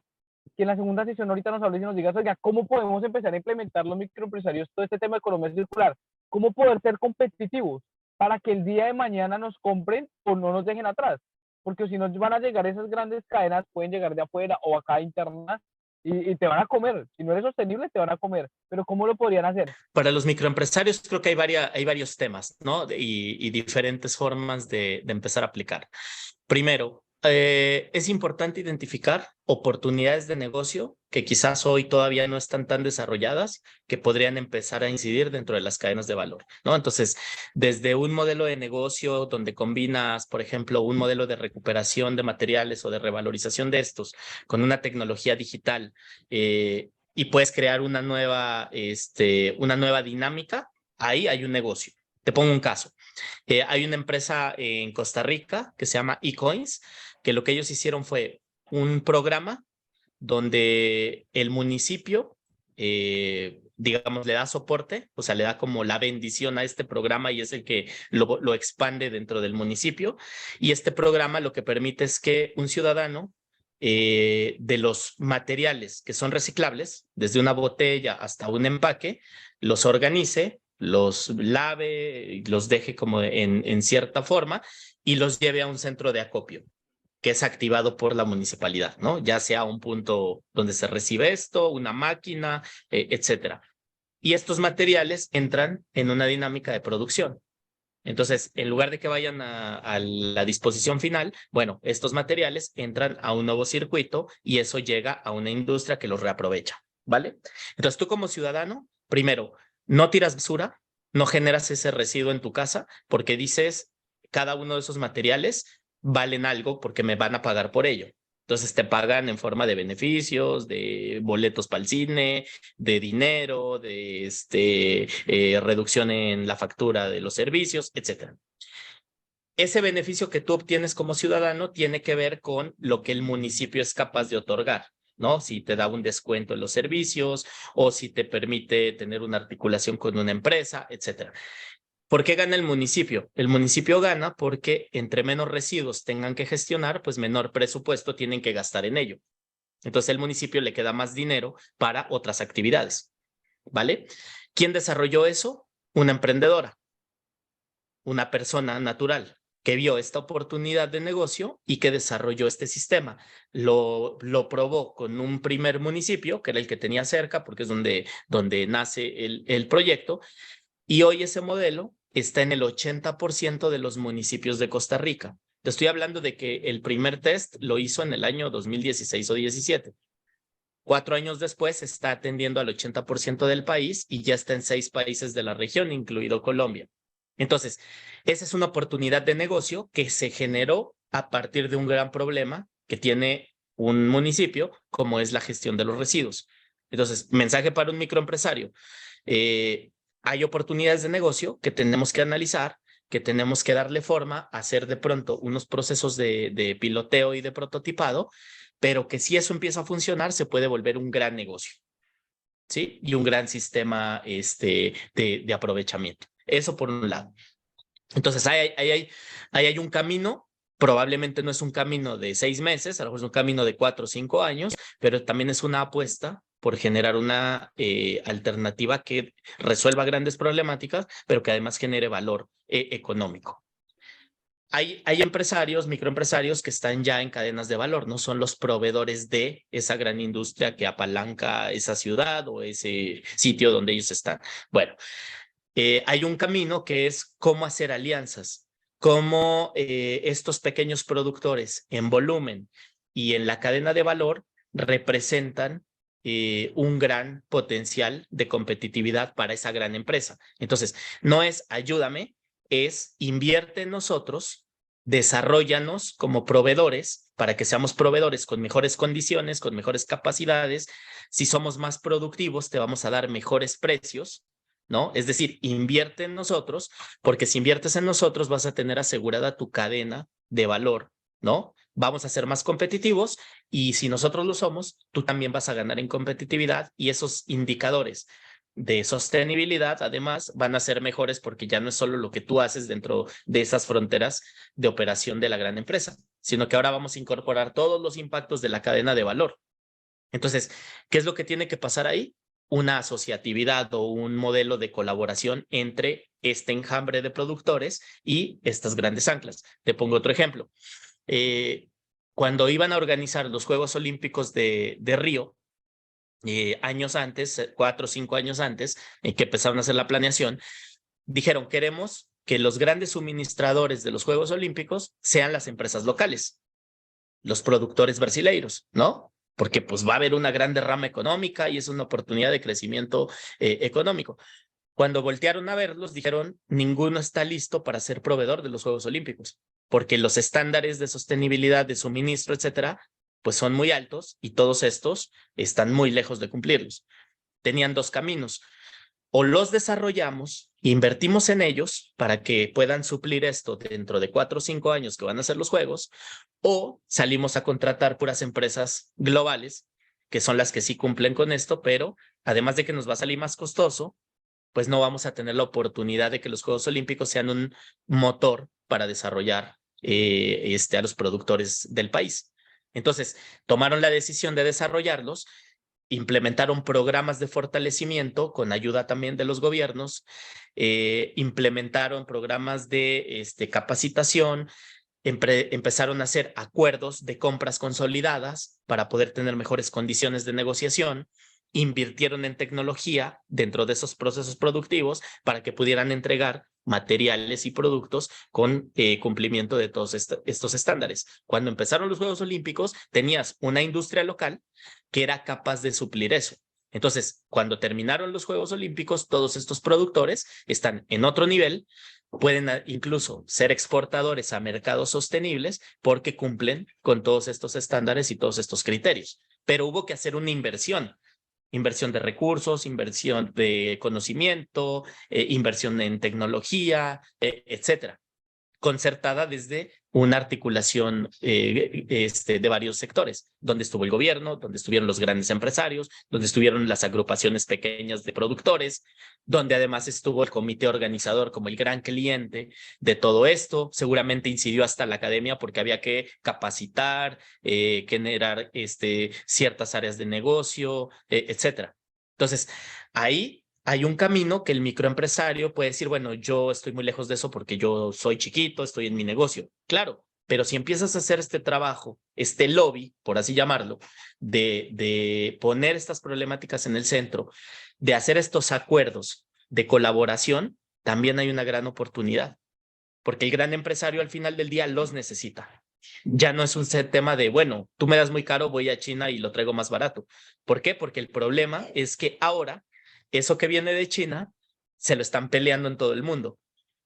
que en la segunda sesión ahorita nos hables y nos digas, oiga, ¿cómo podemos empezar a implementar los microempresarios todo este tema de economía circular? ¿Cómo poder ser competitivos para que el día de mañana nos compren o no nos dejen atrás? Porque si no van a llegar esas grandes cadenas, pueden llegar de afuera o acá internas y te van a comer. Si no eres sostenible, te van a comer. Pero ¿cómo lo podrían hacer? Para los microempresarios creo que hay varios temas, ¿no? Y diferentes formas de empezar a aplicar. Primero, es importante identificar oportunidades de negocio que quizás hoy todavía no están tan desarrolladas, que podrían empezar a incidir dentro de las cadenas de valor, ¿no? Entonces, desde un modelo de negocio donde combinas, por ejemplo, un modelo de recuperación de materiales o de revalorización de estos con una tecnología digital, y puedes crear una nueva dinámica, ahí hay un negocio. Te pongo un caso. Hay una empresa en Costa Rica que se llama eCoins, que lo que ellos hicieron fue un programa donde el municipio, digamos, le da soporte, o sea, le da como la bendición a este programa y es el que lo expande dentro del municipio. Y este programa lo que permite es que un ciudadano, de los materiales que son reciclables, desde una botella hasta un empaque, los organice, los lave, los deje como en cierta forma y los lleve a un centro de acopio que es activado por la municipalidad, ¿no? Ya sea un punto donde se recibe esto, una máquina, etcétera. Y estos materiales entran en una dinámica de producción. Entonces, en lugar de que vayan a la disposición final, bueno, estos materiales entran a un nuevo circuito y eso llega a una industria que los reaprovecha, ¿vale? Entonces, tú como ciudadano, primero, no tiras basura, no generas ese residuo en tu casa porque dices, cada uno de esos materiales valen algo porque me van a pagar por ello. Entonces te pagan en forma de beneficios, de boletos para el cine, de dinero, de reducción en la factura de los servicios, etcétera. Ese beneficio que tú obtienes como ciudadano tiene que ver con lo que el municipio es capaz de otorgar, ¿no? Si te da un descuento en los servicios o si te permite tener una articulación con una empresa, etcétera. ¿Por qué gana el municipio? El municipio gana porque entre menos residuos tengan que gestionar, pues menor presupuesto tienen que gastar en ello. Entonces el municipio le queda más dinero para otras actividades, ¿vale? ¿Quién desarrolló eso? Una emprendedora, una persona natural que vio esta oportunidad de negocio y que desarrolló este sistema. Lo probó con un primer municipio, que era el que tenía cerca, porque es donde nace el proyecto, y hoy ese modelo está en el 80% de los municipios de Costa Rica. Te estoy hablando de que el primer test lo hizo en el año 2016 o 17. 4 años después está atendiendo al 80% del país y ya está en 6 países de la región, incluido Colombia. Entonces, esa es una oportunidad de negocio que se generó a partir de un gran problema que tiene un municipio, como es la gestión de los residuos. Entonces, mensaje para un microempresario. Hay oportunidades de negocio que tenemos que analizar, que tenemos que darle forma, hacer de pronto unos procesos de piloteo y de prototipado, pero que si eso empieza a funcionar, se puede volver un gran negocio, ¿sí? Y un gran sistema de aprovechamiento. Eso por un lado. Entonces, ahí hay un camino. Probablemente no es un camino de 6 meses, a lo mejor es un camino de 4 o 5 años, pero también es una apuesta por generar una alternativa que resuelva grandes problemáticas, pero que además genere valor económico. Hay empresarios, microempresarios que están ya en cadenas de valor, no son los proveedores de esa gran industria que apalanca esa ciudad o ese sitio donde ellos están. Bueno, hay un camino que es cómo hacer alianzas, cómo estos pequeños productores en volumen y en la cadena de valor representan un gran potencial de competitividad para esa gran empresa. Entonces, no es ayúdame, es invierte en nosotros, desarróllanos como proveedores para que seamos proveedores con mejores condiciones, con mejores capacidades. Si somos más productivos, te vamos a dar mejores precios, ¿no? Es decir, invierte en nosotros, porque si inviertes en nosotros vas a tener asegurada tu cadena de valor, ¿no? Vamos a ser más competitivos y si nosotros lo somos, tú también vas a ganar en competitividad y esos indicadores de sostenibilidad, además, van a ser mejores porque ya no es solo lo que tú haces dentro de esas fronteras de operación de la gran empresa, sino que ahora vamos a incorporar todos los impactos de la cadena de valor. Entonces, ¿qué es lo que tiene que pasar ahí? Una asociatividad o un modelo de colaboración entre este enjambre de productores y estas grandes anclas. Te pongo otro ejemplo. Cuando iban a organizar los Juegos Olímpicos de Río, años antes, 4 o 5 años antes, que empezaron a hacer la planeación, dijeron, queremos que los grandes suministradores de los Juegos Olímpicos sean las empresas locales, los productores brasileiros, ¿no? Porque pues va a haber una gran derrama económica y es una oportunidad de crecimiento económico. Cuando voltearon a verlos, dijeron, ninguno está listo para ser proveedor de los Juegos Olímpicos, porque los estándares de sostenibilidad, de suministro, etcétera, pues son muy altos y todos estos están muy lejos de cumplirlos. Tenían dos caminos. O los desarrollamos, invertimos en ellos para que puedan suplir esto dentro de 4 o 5 años que van a ser los juegos, o salimos a contratar puras empresas globales, que son las que sí cumplen con esto, pero además de que nos va a salir más costoso, pues no vamos a tener la oportunidad de que los Juegos Olímpicos sean un motor para desarrollar a los productores del país. Entonces, tomaron la decisión de desarrollarlos, implementaron programas de fortalecimiento con ayuda también de los gobiernos, implementaron programas de capacitación, empezaron a hacer acuerdos de compras consolidadas para poder tener mejores condiciones de negociación, invirtieron en tecnología dentro de esos procesos productivos para que pudieran entregar materiales y productos con cumplimiento de todos estos estándares. Cuando empezaron los Juegos Olímpicos, tenías una industria local que era capaz de suplir eso. Entonces, cuando terminaron los Juegos Olímpicos, todos estos productores están en otro nivel, pueden incluso ser exportadores a mercados sostenibles porque cumplen con todos estos estándares y todos estos criterios. Pero hubo que hacer una inversión de recursos, inversión de conocimiento, inversión en tecnología, etcétera, concertada desde una articulación de varios sectores, donde estuvo el gobierno, donde estuvieron los grandes empresarios, donde estuvieron las agrupaciones pequeñas de productores, donde además estuvo el comité organizador como el gran cliente de todo esto. Seguramente incidió hasta la academia porque había que capacitar, generar ciertas áreas de negocio, etcétera. Entonces, ahí hay un camino que el microempresario puede decir, bueno, yo estoy muy lejos de eso porque yo soy chiquito, estoy en mi negocio. Claro, pero si empiezas a hacer este trabajo, este lobby, por así llamarlo, de poner estas problemáticas en el centro, de hacer estos acuerdos de colaboración, también hay una gran oportunidad, porque el gran empresario al final del día los necesita. Ya no es un tema de, bueno, tú me das muy caro, voy a China y lo traigo más barato. ¿Por qué? Porque el problema es que ahora eso que viene de China se lo están peleando en todo el mundo.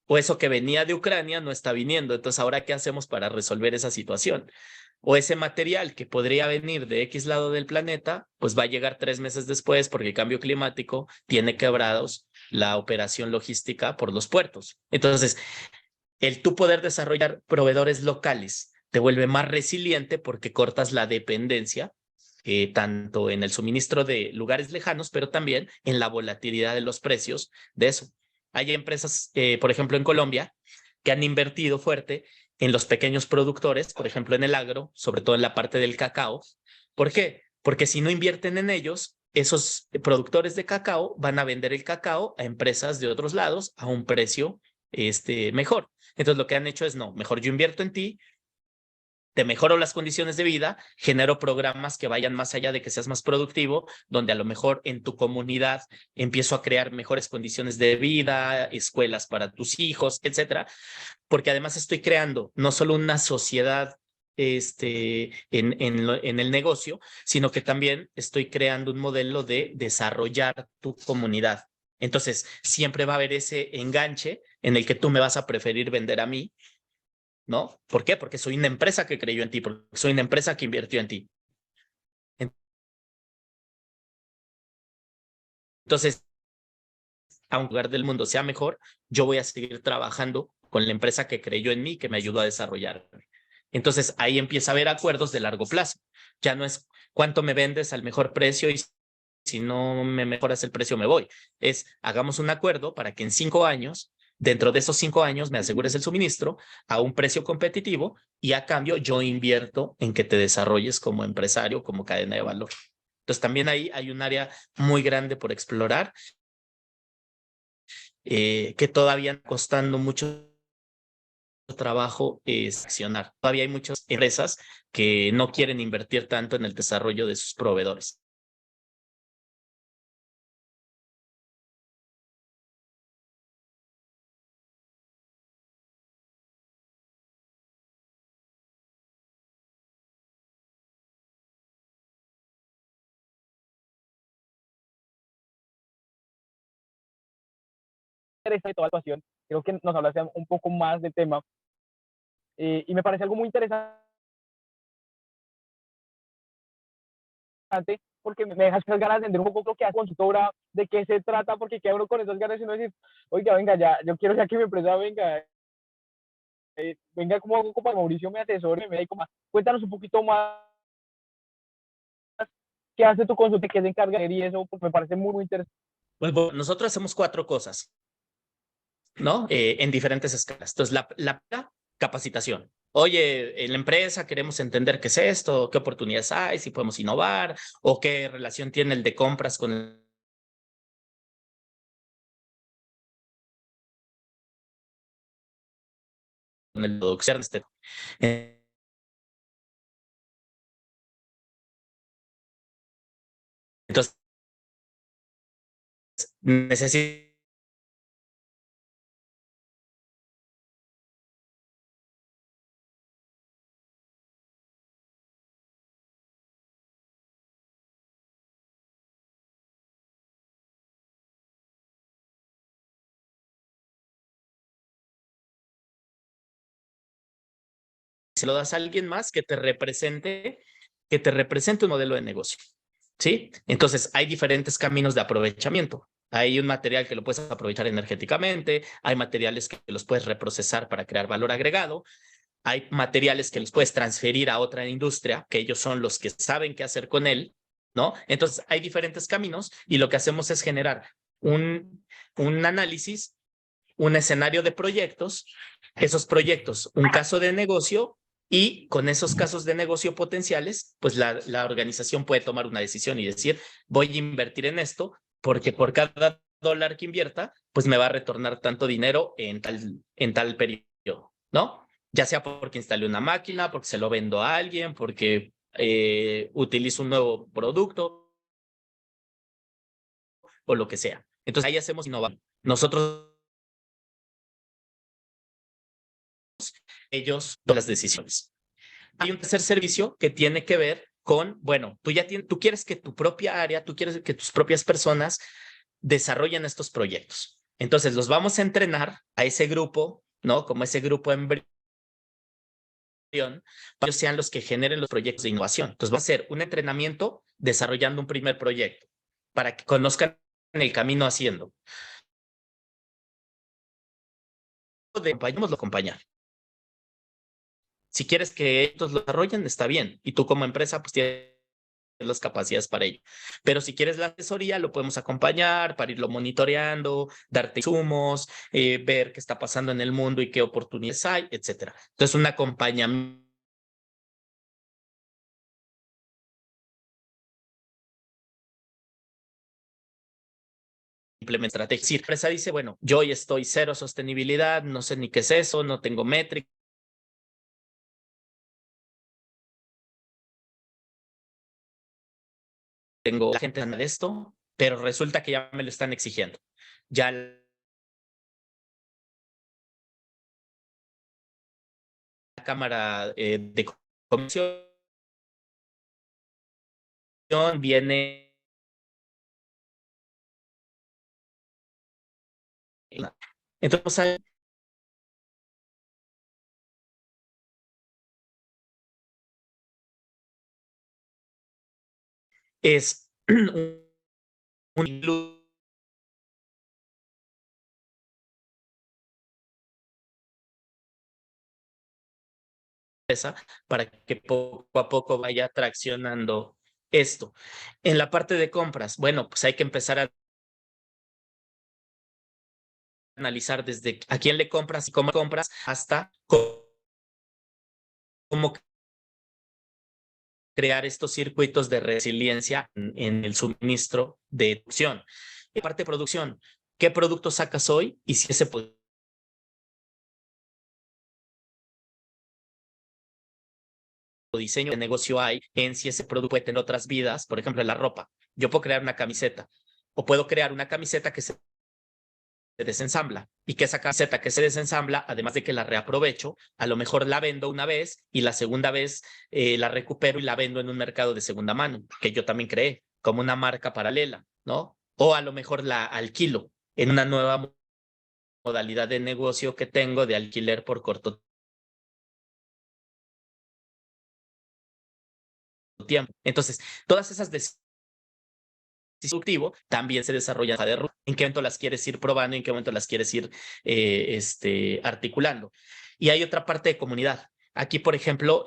O eso que venía de Ucrania no está viniendo. Entonces, ¿ahora qué hacemos para resolver esa situación? O ese material que podría venir de X lado del planeta, pues va a llegar 3 meses después porque el cambio climático tiene quebrados la operación logística por los puertos. Entonces, el tú poder desarrollar proveedores locales te vuelve más resiliente porque cortas la dependencia tanto en el suministro de lugares lejanos, pero también en la volatilidad de los precios de eso. Hay empresas, por ejemplo, en Colombia, que han invertido fuerte en los pequeños productores, por ejemplo, en el agro, sobre todo en la parte del cacao. ¿Por qué? Porque si no invierten en ellos, esos productores de cacao van a vender el cacao a empresas de otros lados a un precio mejor. Entonces lo que han hecho es, no, mejor yo invierto en ti, te mejoro las condiciones de vida, genero programas que vayan más allá de que seas más productivo, donde a lo mejor en tu comunidad empiezo a crear mejores condiciones de vida, escuelas para tus hijos, etcétera, porque además estoy creando no solo una sociedad en el negocio, sino que también estoy creando un modelo de desarrollar tu comunidad. Entonces, siempre va a haber ese enganche en el que tú me vas a preferir vender a mí, ¿no? ¿Por qué? Porque soy una empresa que creyó en ti, porque soy una empresa que invirtió en ti. Entonces, aunque el lugar del mundo sea mejor, yo voy a seguir trabajando con la empresa que creyó en mí, que me ayudó a desarrollar. Entonces, ahí empieza a haber acuerdos de largo plazo. Ya no es cuánto me vendes al mejor precio y si no me mejoras el precio me voy. Es hagamos un acuerdo para que en 5 años, dentro de esos 5 años, me asegures el suministro a un precio competitivo y a cambio yo invierto en que te desarrolles como empresario, como cadena de valor. Entonces, también ahí hay un área muy grande por explorar que todavía costando mucho trabajo es accionar. Todavía hay muchas empresas que no quieren invertir tanto en el desarrollo de sus proveedores. Interesa toda la situación. Creo que nos hablaste un poco más del tema y me parece algo muy interesante porque me dejas esas ganas de entender un poco lo que hace consultora, de qué se trata, porque queda uno con esas ganas y uno decir, oiga, venga, ya, yo quiero ya que mi empresa venga, venga como para Mauricio me asesore, me diga, cuéntanos un poquito más qué hace tu consulta, qué se encarga y eso, pues me parece muy, muy interesante. Pues bueno, nosotros hacemos 4 cosas, ¿no? En diferentes escalas. Entonces, la capacitación. Oye, en la empresa queremos entender qué es esto, qué oportunidades hay, si podemos innovar, o qué relación tiene el de compras con el producción. Entonces, necesito se lo das a alguien más que te represente un modelo de negocio, ¿sí? Entonces, hay diferentes caminos de aprovechamiento. Hay un material que lo puedes aprovechar energéticamente, hay materiales que los puedes reprocesar para crear valor agregado, hay materiales que los puedes transferir a otra industria, que ellos son los que saben qué hacer con él, ¿no? Entonces, hay diferentes caminos y lo que hacemos es generar un análisis, un escenario de proyectos, esos proyectos, un caso de negocio y con esos casos de negocio potenciales, pues la organización puede tomar una decisión y decir, voy a invertir en esto porque por cada dólar que invierta, pues me va a retornar tanto dinero en tal periodo, ¿no? Ya sea porque instalé una máquina, porque se lo vendo a alguien, porque utilizo un nuevo producto o lo que sea. Entonces ahí hacemos innovación. Nosotros ellos toman las decisiones. Hay un tercer servicio que tiene que ver con, bueno, tú quieres que tu propia área, tú quieres que tus propias personas desarrollen estos proyectos. Entonces los vamos a entrenar a ese grupo, ¿no? Como ese grupo embrión, para que ellos sean los que generen los proyectos de innovación. Entonces va a ser un entrenamiento desarrollando un primer proyecto para que conozcan el camino haciendo. Acompañémoslo a acompañar. Si quieres que ellos lo desarrollen, está bien. Y tú como empresa, pues tienes las capacidades para ello. Pero si quieres la asesoría, lo podemos acompañar para irlo monitoreando, darte insumos, ver qué está pasando en el mundo y qué oportunidades hay, etcétera. Entonces, un acompañamiento implementar estrategias. Si la empresa dice, bueno, yo hoy estoy cero sostenibilidad, no sé ni qué es eso, no tengo métrica, tengo la gente de esto, pero resulta que ya me lo están exigiendo. Ya la Cámara de Comercio viene. Entonces, es un para que poco a poco vaya traccionando esto. En la parte de compras, bueno, pues hay que empezar a analizar desde a quién le compras y cómo compras hasta cómo crear estos circuitos de resiliencia en el suministro de producción. Y parte de producción, ¿qué producto sacas hoy? Y si ese diseño de negocio hay en si ese producto puede tener otras vidas, por ejemplo, la ropa. Yo puedo crear una camiseta o puedo crear una camiseta que se desensambla y que esa camiseta que se desensambla, además de que la reaprovecho, a lo mejor la vendo una vez y la segunda vez la recupero y la vendo en un mercado de segunda mano, que yo también creé como una marca paralela, ¿no? O a lo mejor la alquilo en una nueva modalidad de negocio que tengo de alquiler por corto tiempo. Entonces, todas esas decisiones también se desarrollan de ruta. ¿En qué momento las quieres ir probando? ¿En qué momento las quieres ir articulando? Y hay otra parte de comunidad. Aquí, por ejemplo,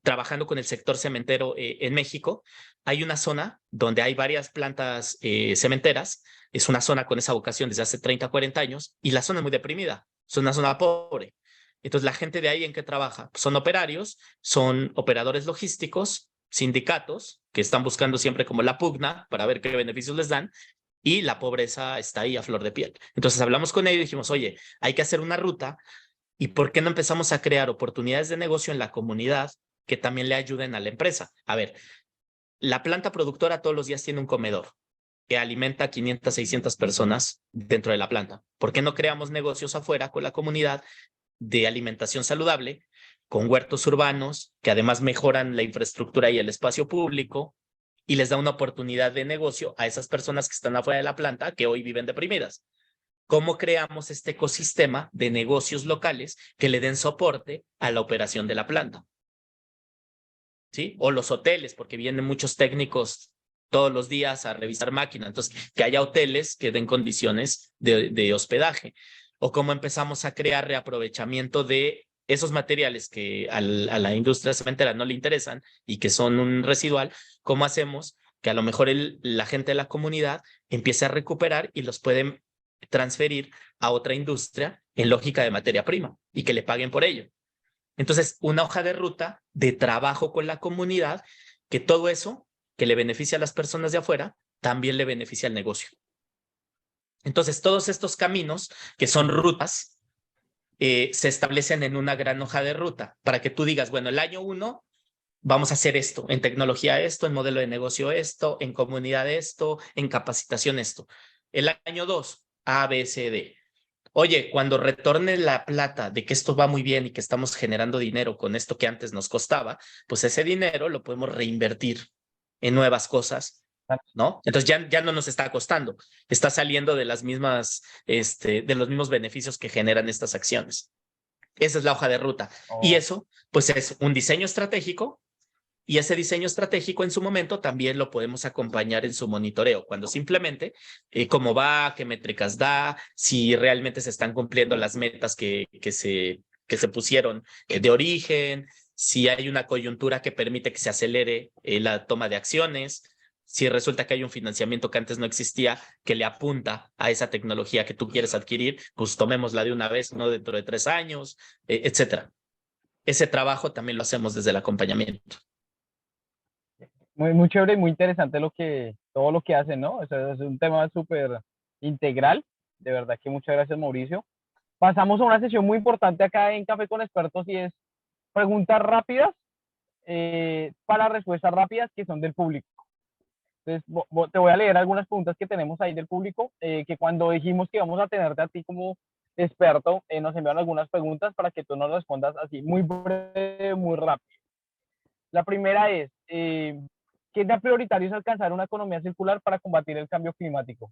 trabajando con el sector cementero en México, hay una zona donde hay varias plantas cementeras. Es una zona con esa vocación desde hace 30, 40 años y la zona es muy deprimida. Es una zona pobre. Entonces, la gente de ahí, ¿en qué trabaja? Son operarios, son operadores logísticos, sindicatos que están buscando siempre como la pugna para ver qué beneficios les dan y la pobreza está ahí a flor de piel. Entonces hablamos con ellos y dijimos, oye, hay que hacer una ruta y ¿por qué no empezamos a crear oportunidades de negocio en la comunidad que también le ayuden a la empresa? A ver, la planta productora todos los días tiene un comedor que alimenta a 500, 600 personas dentro de la planta. ¿Por qué no creamos negocios afuera con la comunidad de alimentación saludable, con huertos urbanos, que además mejoran la infraestructura y el espacio público, y les da una oportunidad de negocio a esas personas que están afuera de la planta, que hoy viven deprimidas? ¿Cómo creamos este ecosistema de negocios locales que le den soporte a la operación de la planta? ¿Sí? O los hoteles, porque vienen muchos técnicos todos los días a revisar máquinas. Entonces, que haya hoteles que den condiciones de hospedaje. O cómo empezamos a crear reaprovechamiento de esos materiales que a la industria cementera no le interesan y que son un residual. ¿Cómo hacemos que a lo mejor la gente de la comunidad empiece a recuperar y los pueden transferir a otra industria en lógica de materia prima y que le paguen por ello? Entonces, una hoja de ruta de trabajo con la comunidad, que todo eso que le beneficia a las personas de afuera, también le beneficia al negocio. Entonces, todos estos caminos, que son rutas, se establecen en una gran hoja de ruta para que tú digas, bueno, el año 1 vamos a hacer esto, en tecnología esto, en modelo de negocio esto, en comunidad esto, en capacitación esto. El año 2, A, B, C, D. Oye, cuando retorne la plata de que esto va muy bien y que estamos generando dinero con esto que antes nos costaba, pues ese dinero lo podemos reinvertir en nuevas cosas, ¿no? Entonces ya no nos está costando, está saliendo de las mismas, de los mismos beneficios que generan estas acciones. Esa es la hoja de ruta. Y Oh, eso, pues es un diseño estratégico y ese diseño estratégico en su momento también lo podemos acompañar en su monitoreo, cuando simplemente cómo va, qué métricas da, si realmente se están cumpliendo las metas que se pusieron de origen, si hay una coyuntura que permite que se acelere la toma de acciones, si resulta que hay un financiamiento que antes no existía que le apunta a esa tecnología que tú quieres adquirir, pues tomémosla de una vez, no dentro de 3 años, etcétera. Ese trabajo también lo hacemos desde el acompañamiento. muy, muy chévere y muy interesante todo lo que hacen, ¿no? O sea, es un tema súper integral. De verdad que muchas gracias, Mauricio. Pasamos a una sesión muy importante acá en Café con Expertos y es preguntas rápidas para respuestas rápidas que son del público. Entonces, te voy a leer algunas preguntas que tenemos ahí del público, que cuando dijimos que íbamos a tenerte a ti como experto, nos enviaron algunas preguntas para que tú nos respondas así, muy breve, muy rápido. La primera es, ¿qué tan prioritario es alcanzar una economía circular para combatir el cambio climático?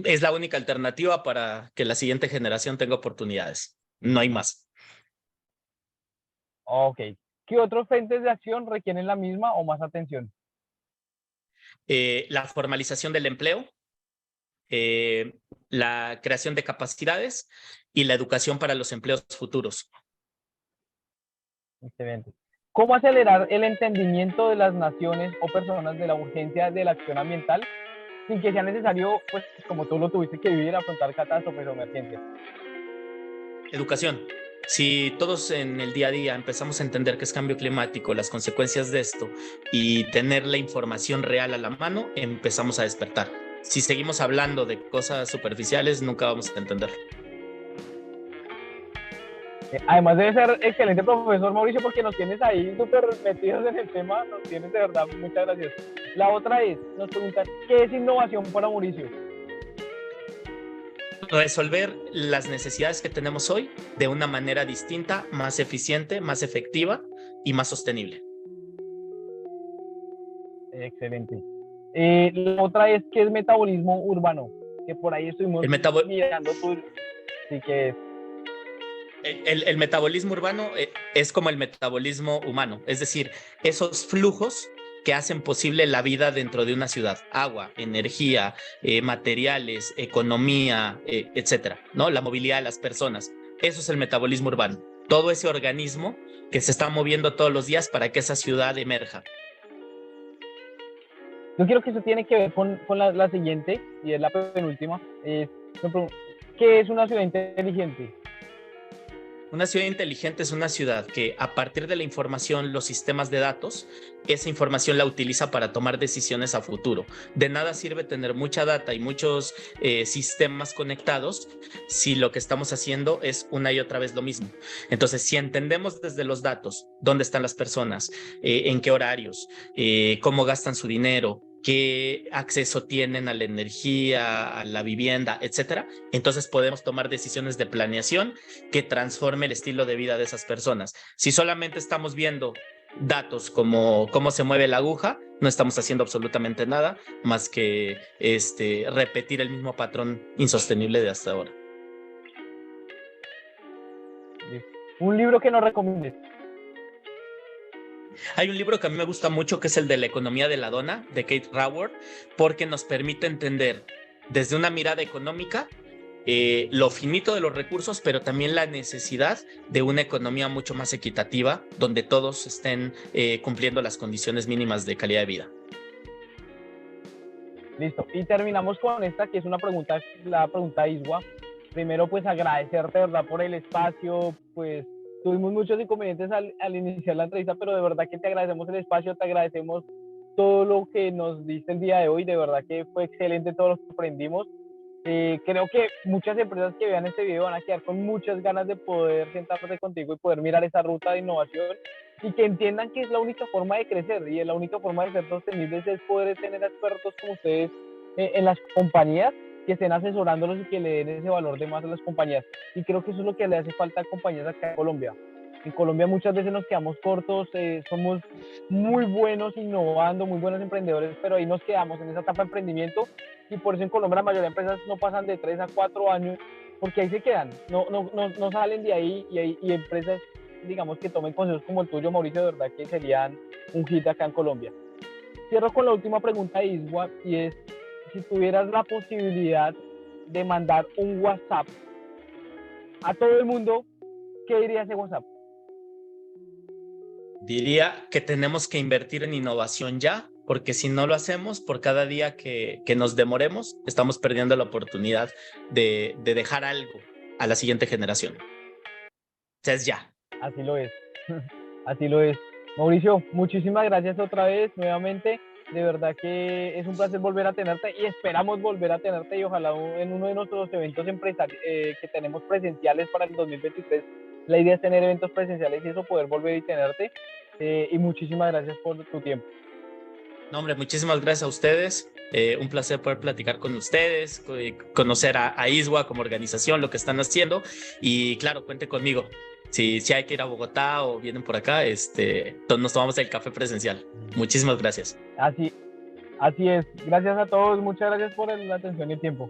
Es la única alternativa para que la siguiente generación tenga oportunidades. No hay más. Ok. ¿Qué otros frentes de acción requieren la misma o más atención? La formalización del empleo, la creación de capacidades y la educación para los empleos futuros. Excelente. ¿Cómo acelerar el entendimiento de las naciones o personas de la urgencia de la acción ambiental sin que sea necesario, pues como tú lo tuviste que vivir, afrontar catástrofes o emergencias? Educación. Si todos en el día a día empezamos a entender qué es cambio climático, las consecuencias de esto y tener la información real a la mano, empezamos a despertar. Si seguimos hablando de cosas superficiales, nunca vamos a entender. Además debe ser excelente profesor, Mauricio, porque nos tienes ahí súper metidos en el tema, nos tienes de verdad, muchas gracias. La otra es, nos preguntan, ¿qué es innovación para Mauricio? Resolver las necesidades que tenemos hoy de una manera distinta, más eficiente, más efectiva y más sostenible. Excelente. La otra es, ¿qué es metabolismo urbano? Que por ahí estuvimos mirando tú, sí que es. El metabolismo urbano es como el metabolismo humano, es decir, esos flujos que hacen posible la vida dentro de una ciudad: agua, energía, materiales, economía, etcétera, ¿no? La movilidad de las personas. Eso es el metabolismo urbano. Todo ese organismo que se está moviendo todos los días para que esa ciudad emerja. Yo quiero que eso tiene que ver con la siguiente, y es la penúltima. ¿Qué es una ciudad inteligente? Una ciudad inteligente es una ciudad que, a partir de la información, los sistemas de datos, esa información la utiliza para tomar decisiones a futuro. De nada sirve tener mucha data y muchos sistemas conectados si lo que estamos haciendo es una y otra vez lo mismo. Entonces, si entendemos desde los datos dónde están las personas, en qué horarios, cómo gastan su dinero, qué acceso tienen a la energía, a la vivienda, etcétera, entonces podemos tomar decisiones de planeación que transforme el estilo de vida de esas personas. Si solamente estamos viendo datos como cómo se mueve la aguja, no estamos haciendo absolutamente nada más que repetir el mismo patrón insostenible de hasta ahora. Un libro que nos recomiendes. Hay un libro que a mí me gusta mucho, que es el de La economía de la dona, de Kate Raworth, porque nos permite entender desde una mirada económica lo finito de los recursos, pero también la necesidad de una economía mucho más equitativa, donde todos estén cumpliendo las condiciones mínimas de calidad de vida. Listo. Y terminamos con esta, que es una pregunta, la pregunta Iswa. Primero, pues agradecerte, ¿verdad?, por el espacio. Pues tuvimos muchos inconvenientes al iniciar la entrevista, pero de verdad que te agradecemos el espacio, te agradecemos todo lo que nos diste el día de hoy. De verdad que fue excelente todo lo que aprendimos. Creo que muchas empresas que vean este video van a quedar con muchas ganas de poder sentarse contigo y poder mirar esa ruta de innovación, y que entiendan que es la única forma de crecer y la única forma de ser sostenibles es poder tener expertos como ustedes en las compañías, que estén asesorándolos y que le den ese valor de más a las compañías. Y creo que eso es lo que le hace falta a compañías acá en Colombia. En Colombia muchas veces nos quedamos cortos, somos muy buenos innovando, muy buenos emprendedores, pero ahí nos quedamos en esa etapa de emprendimiento, y por eso en Colombia la mayoría de empresas no pasan de 3 a 4 años, porque ahí se quedan, no salen de ahí, y empresas, digamos, que tomen consejos como el tuyo, Mauricio, de verdad que serían un hit acá en Colombia. Cierro con la última pregunta de Iswa, y es, si tuvieras la posibilidad de mandar un WhatsApp a todo el mundo, ¿qué diría ese WhatsApp? Diría que tenemos que invertir en innovación ya, porque si no lo hacemos, por cada día que nos demoremos, estamos perdiendo la oportunidad de dejar algo a la siguiente generación. O sea, es ya. Así lo es. Así lo es. Mauricio, muchísimas gracias otra vez, nuevamente. De verdad que es un placer volver a tenerte y esperamos volver a tenerte y ojalá en uno de nuestros eventos que tenemos presenciales para el 2023. La idea es tener eventos presenciales y eso, poder volver y tenerte. Y muchísimas gracias por tu tiempo. No, hombre, muchísimas gracias a ustedes. Un placer poder platicar con ustedes, conocer a ISWA como organización, lo que están haciendo. Y claro, cuente conmigo. Si hay que ir a Bogotá o vienen por acá, nos tomamos el café presencial. Muchísimas gracias. Así, así es. Gracias a todos. Muchas gracias por la atención y el tiempo.